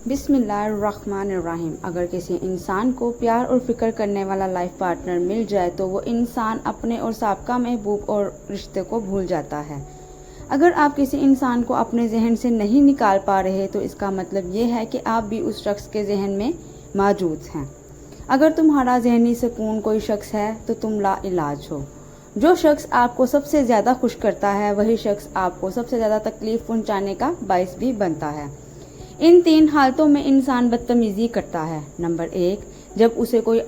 बिस्मिल्लाहिर्रहमानिर्रहीम। अगर किसी इंसान को प्यार और फिक्र करने वाला लाइफ पार्टनर मिल जाए तो वो इंसान अपने और साबका महबूब और रिश्ते को भूल जाता है। अगर आप किसी इंसान को अपने जहन से नहीं निकाल पा रहे तो इसका मतलब ये है कि आप भी उस शख्स के जहन में मौजूद हैं। अगर तुम्हारा जहनी सुकून कोई शख्स है तो तुम लाइलाज हो। जो शख्स आपको सबसे ज़्यादा खुश करता है वही शख्स आपको सबसे ज़्यादा तकलीफ़ पहुंचाने का बाइस भी बनता है। इन 3 हालतों में इंसान बदतमीज़ी करता है। नंबर 1, जब उसे कोई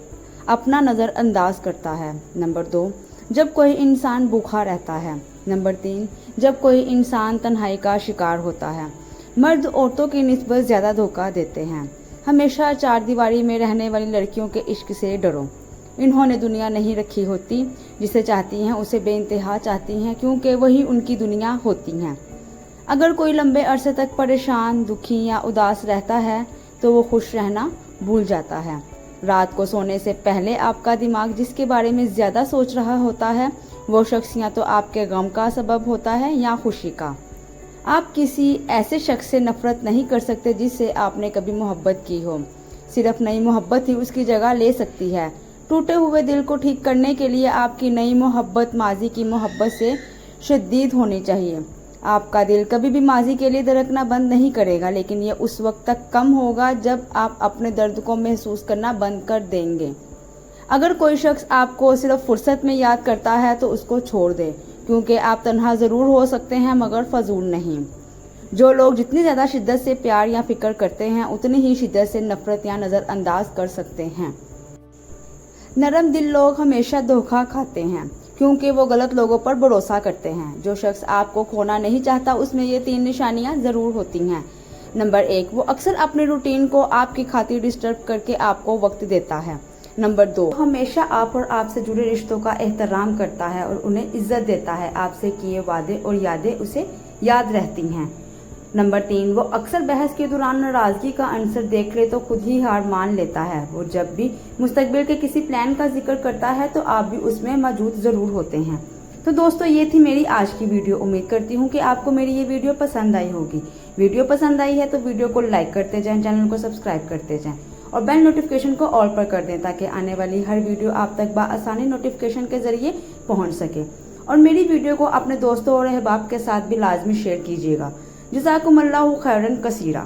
अपना नज़रअंदाज करता है। नंबर 2, जब कोई इंसान भूखा रहता है। नंबर 3, जब कोई इंसान तन्हाई का शिकार होता है। मर्द औरतों की निस्बत ज़्यादा धोखा देते हैं। हमेशा 4 दीवारी में रहने वाली लड़कियों के इश्क से डरो। इन्होंने दुनिया नहीं रखी होती, जिसे चाहती हैं उसे बेइंतहा चाहती हैं क्योंकि वही उनकी दुनिया होती हैं। अगर कोई लंबे अरसे तक परेशान, दुखी या उदास रहता है तो वो खुश रहना भूल जाता है। रात को सोने से पहले आपका दिमाग जिसके बारे में ज़्यादा सोच रहा होता है वो शख्स या तो आपके गम का सबब होता है या खुशी का। आप किसी ऐसे शख्स से नफरत नहीं कर सकते जिससे आपने कभी मोहब्बत की हो। सिर्फ नई मोहब्बत ही उसकी जगह ले सकती है। टूटे हुए दिल को ठीक करने के लिए आपकी नई मोहब्बत माजी की मोहब्बत से शदीद होनी चाहिए। आपका दिल कभी भी माजी के लिए धड़कना बंद नहीं करेगा, लेकिन ये उस वक्त तक कम होगा जब आप अपने दर्द को महसूस करना बंद कर देंगे। अगर कोई शख्स आपको सिर्फ फुर्सत में याद करता है तो उसको छोड़ दे, क्योंकि आप तन्हा ज़रूर हो सकते हैं मगर फजूल नहीं। जो लोग जितनी ज़्यादा शिद्दत से प्यार या फिक्र करते हैं उतनी ही शिद्दत से नफरत या नज़रअंदाज कर सकते हैं। नरम दिल लोग हमेशा धोखा खाते हैं क्योंकि वो गलत लोगों पर भरोसा करते हैं। जो शख्स आपको खोना नहीं चाहता उसमें ये 3 निशानियां ज़रूर होती हैं। नंबर 1, वो अक्सर अपने रूटीन को आपकी खातिर डिस्टर्ब करके आपको वक्त देता है। नंबर 2, हमेशा आप और आपसे जुड़े रिश्तों का एहतराम करता है और उन्हें इज्जत देता है। आपसे किए वादे और यादें उसे याद रहती हैं। नंबर 3, वो अक्सर बहस के दौरान नाराज़गी का आंसर देख ले तो खुद ही हार मान लेता है। वो जब भी मुस्तकबिल के किसी प्लान का जिक्र करता है तो आप भी उसमें मौजूद ज़रूर होते हैं। तो दोस्तों, ये थी मेरी आज की वीडियो। उम्मीद करती हूँ कि आपको मेरी ये वीडियो पसंद आई होगी। वीडियो पसंद आई है तो वीडियो को लाइक करते जाएं, चैनल को सब्सक्राइब करते जाएं और बेल नोटिफिकेशन को ऑल पर कर दें ताकि आने वाली हर वीडियो आप तक बआसानी नोटिफिकेशन के ज़रिए पहुँच सके। और मेरी वीडियो को अपने दोस्तों और अहबाब के साथ भी लाजमी शेयर कीजिएगा। जज़ाकुमुल्लाहु खैरन कसीरा।